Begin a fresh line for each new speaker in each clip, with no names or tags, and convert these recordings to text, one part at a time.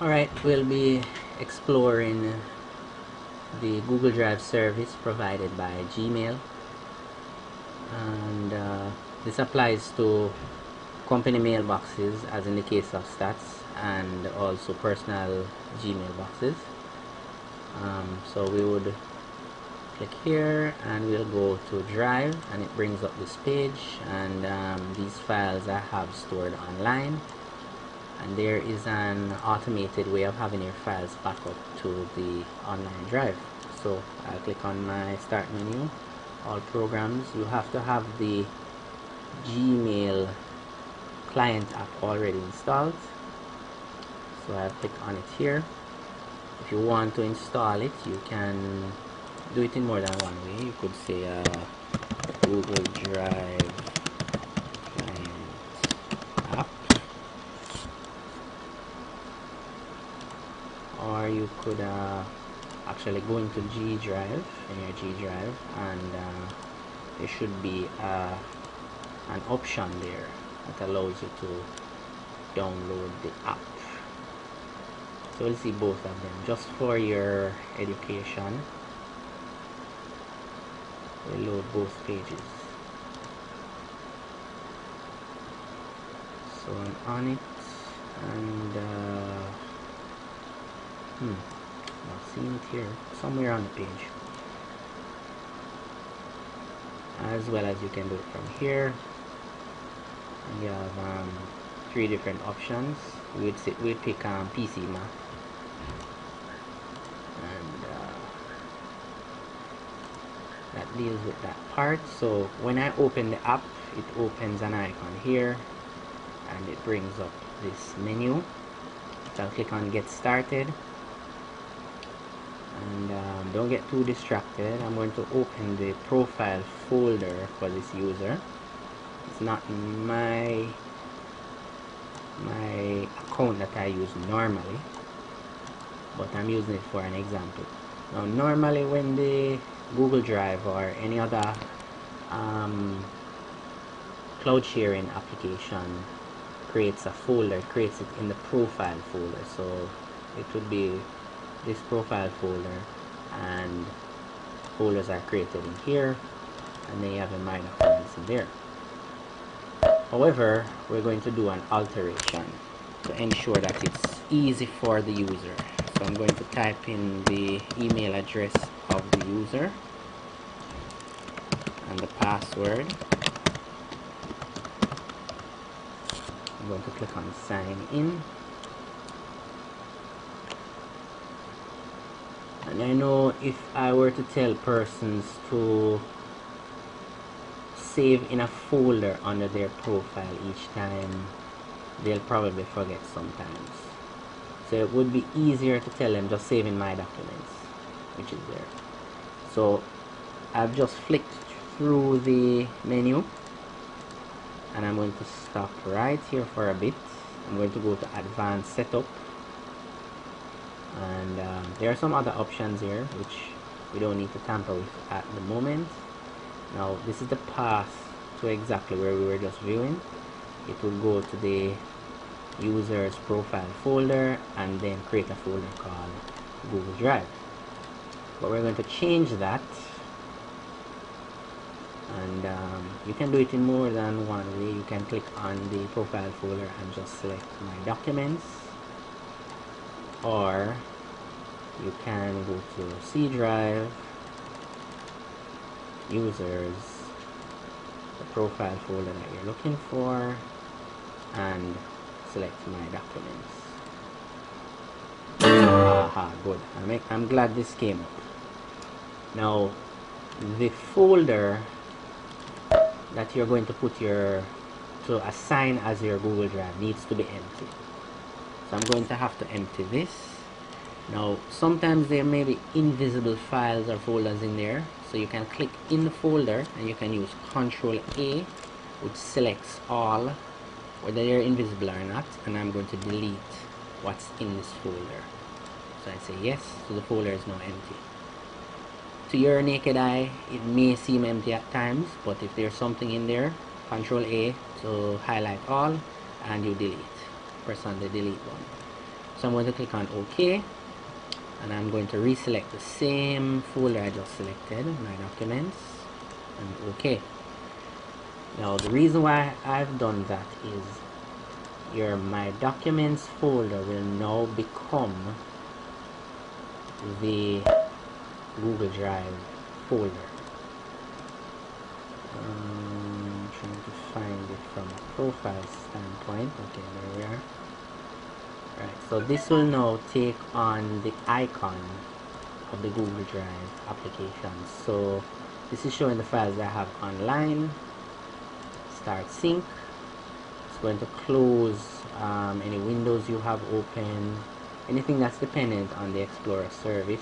Alright, we'll be exploring the Google Drive service provided by Gmail, and this applies to company mailboxes, as in the case of Stats, and also personal Gmail boxes. So we would click here and we'll go to Drive, and it brings up this page, and these files I have stored online, and there is an automated way of having your files back up to the online drive. So I'll click on my start menu, all programs. You have to have the Gmail client app already installed, so I'll click on it here. If you want to install it, you can do it in more than one way. You could say Google Drive client app, or you could actually go into G Drive, in your G Drive, and there should be an option there that allows you to download the app. So we'll see both of them just for your education. We'll load both pages. So I'm on it, and not seeing it here, somewhere on the page. As well as you can do it from here. And you have 3 different options. We'd pick PC Mac, and that deals with that part. So when I open the app, it opens an icon here, and it brings up this menu. So I'll click on Get Started, and don't get too distracted. I'm going to open the profile folder for this user. It's not my account that I use normally, but I'm using it for an example. Now normally when the Google Drive or any other cloud sharing application creates a folder, it creates it in the profile folder. So it would be this profile folder, and folders are created in here, and then you have a My Documents in there. However, we're going to do an alteration to ensure that it's easy for the user. So I'm going to type in the email address of the user and the password. I'm going to click on Sign In. And I know if I were to tell persons to save in a folder under their profile each time, they'll probably forget sometimes. So it would be easier to tell them just save in My Documents, which is there. So I've just flicked through the menu, and I'm going to stop right here for a bit. I'm going to go to Advanced Setup, and there are some other options here which we don't need to tamper with at the moment. Now this is the path to exactly where we were just viewing. It will go to the user's profile folder and then create a folder called Google Drive. But we're going to change that, and you can do it in more than one way. You can click on the profile folder and just select My Documents, or you can go to C Drive, Users, the profile folder that you're looking for, and select My Documents. Aha, good. I'm glad this came up. Now the folder that you're going to put to assign as your Google Drive needs to be empty. So I'm going to have to empty this. Now sometimes there may be invisible files or folders in there, so you can click in the folder and you can use Ctrl A, which selects all, whether they're invisible or not, and I'm going to delete what's in this folder. So I say yes, so the folder is now empty. To your naked eye, it may seem empty at times, but if there's something in there, Ctrl A to highlight all, and you delete. Press on the delete button. So I'm going to click on OK, and I'm going to reselect the same folder I just selected, my documents, and OK. Now the reason why I've done that is your my documents folder will now become the Google Drive folder. Trying to find it from a profile standpoint. Okay, there we are. Right, so this will now take on the icon of the Google Drive application. So this is showing the files that I have online. Start sync. It's going to close any windows you have open, anything that's dependent on the Explorer service,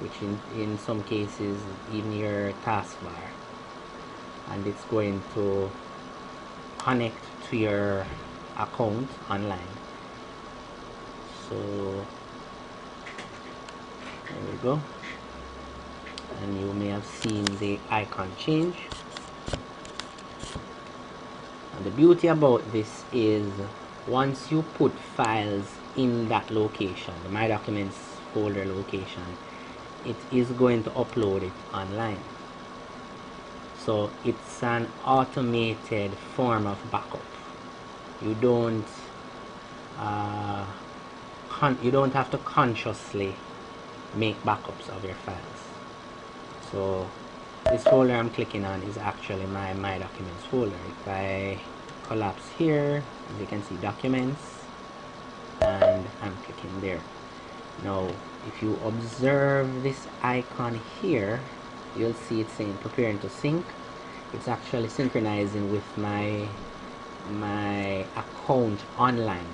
which in some cases even your taskbar, and it's going to connect to your account online. So there we go, and you may have seen the icon change. And the beauty about this is once you put files in that location, the My Documents folder location, it is going to upload it online. So it's an automated form of backup. You don't have to consciously make backups of your files. So this folder I'm clicking on is actually my documents folder. If I collapse here, as you can see, documents, and I'm clicking there. Now if you observe this icon here, you'll see it saying preparing to sync. It's actually synchronizing with my account online,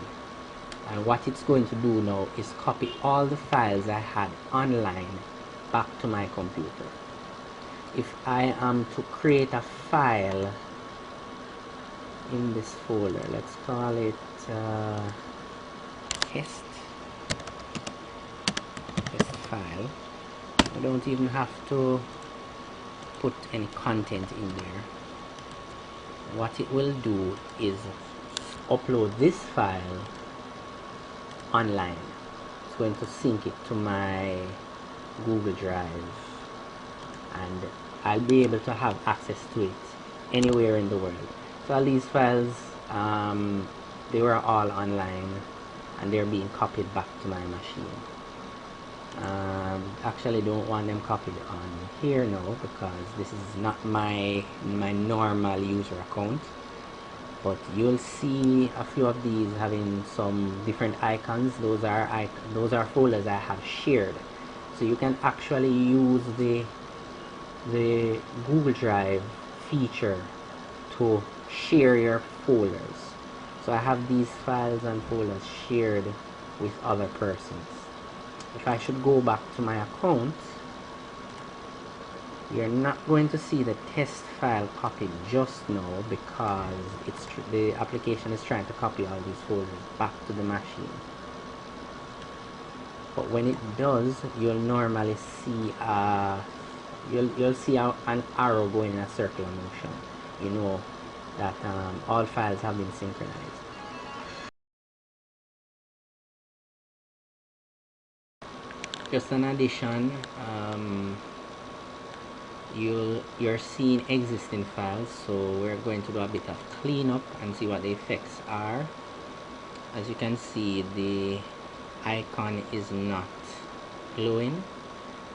and what it's going to do now is copy all the files I had online back to my computer. If I am to create a file in this folder, let's call it test file, I don't even have to put any content in there. What it will do is upload this file online. It's going to sync it to my Google Drive, and I'll be able to have access to it anywhere in the world. So all these files, they were all online, and they're being copied back to my machine. Actually don't want them copied on here now, because this is not my normal user account. But you'll see a few of these having some different icons. Those are folders I have shared. So you can actually use the Google Drive feature to share your folders. So I have these files and folders shared with other persons. If I should go back to my account, you're not going to see the test file copied just now, because the application is trying to copy all these folders back to the machine. But when it does, you'll normally see you'll see an arrow going in a circular motion. You know that all files have been synchronized. Just an addition, you're seeing existing files, so we're going to do a bit of cleanup and see what the effects are. As you can see, the icon is not glowing.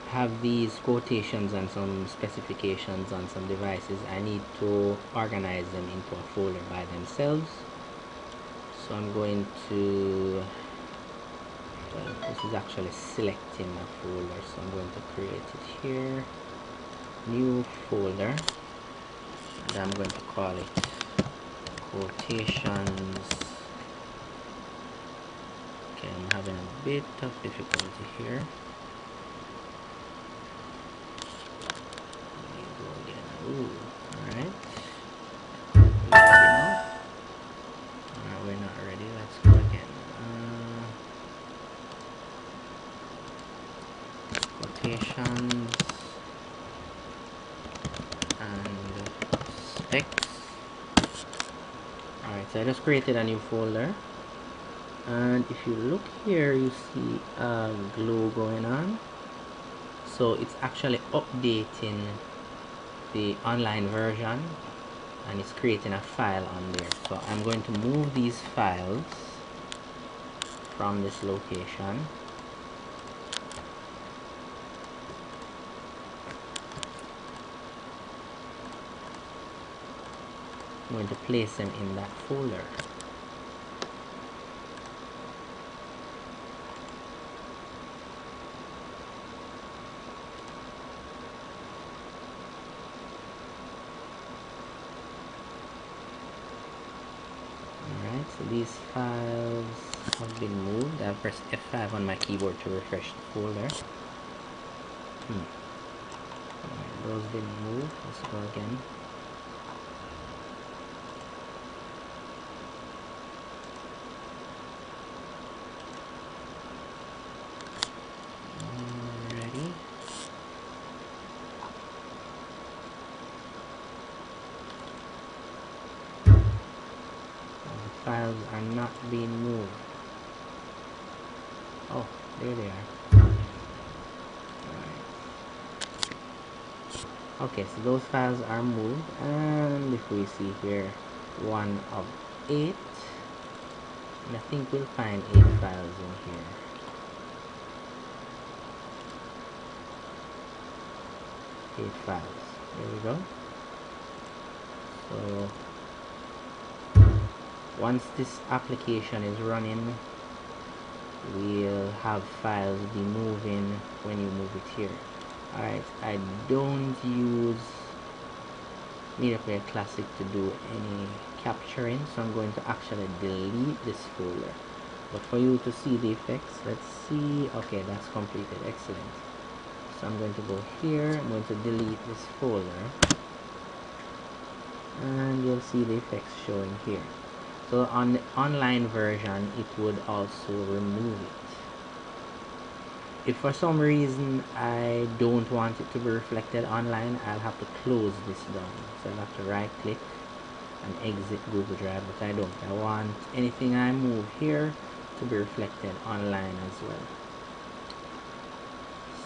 Have these quotations and some specifications on some devices. I need to organize them into a folder by themselves. So I'm going to, well, this is actually selecting a folder, so I'm going to create it here, new folder, and I'm going to call it quotations. Okay, I'm having a bit of difficulty here. Let me go again. Ooh, alright. We're not ready. Let's go again. Quotations and specs. Alright, so I just created a new folder, and if you look here you see a glow going on, so it's actually updating the online version and it's creating a file on there. So I'm going to move these files from this location. I'm going to place them in that folder. Alright, so these files have been moved. I'll press F5 on my keyboard to refresh the folder. Alright, those been moved. Let's go again. Alrighty. The files are not being moved. Oh, there they are. Okay, so those files are moved, and if we see here, 1 of 8, and I think we'll find 8 files in here. 8 files. There we go. So once this application is running, we'll have files be moving when you move it here. Alright, I don't use Media Player Classic to do any capturing, so I'm going to actually delete this folder. But for you to see the effects, let's see. Okay, that's completed. Excellent. So I'm going to go here, I'm going to delete this folder, and you'll see the effects showing here. So on the online version, it would also remove it. If for some reason I don't want it to be reflected online, I'll have to close this down. So I'll have to right click and exit Google Drive, but I don't. I want anything I move here to be reflected online as well.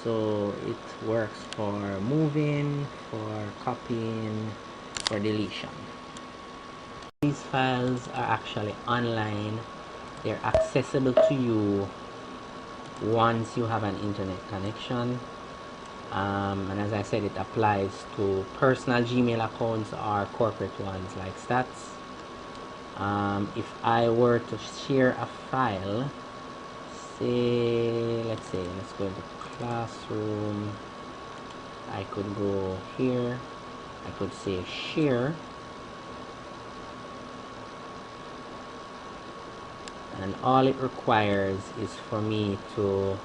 So it works for moving, for copying, for deletion. These files are actually online. They're accessible to you once you have an internet connection, and as I said, it applies to personal Gmail accounts or corporate ones like Stats. If I were to share a file, let's go into Classroom. I could go here, I could say share, and all it requires is for me to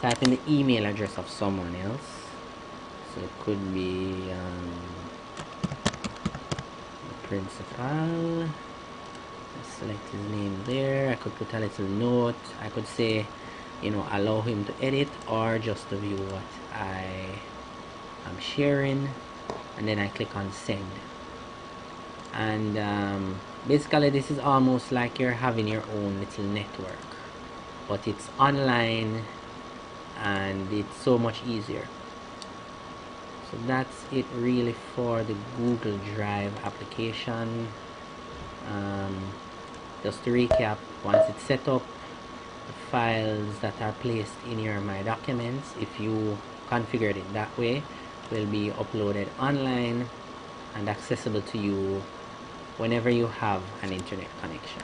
type in the email address of someone else. So it could be the principal. Select his name there. I could put a little note. I could say, you know, allow him to edit or just to view what I am sharing, and then I click on send. And basically this is almost like you're having your own little network, but it's online and it's so much easier. So that's it really for the Google Drive application. Just to recap, once it's set up, the files that are placed in your My Documents, if you configured it that way, will be uploaded online and accessible to you whenever you have an internet connection.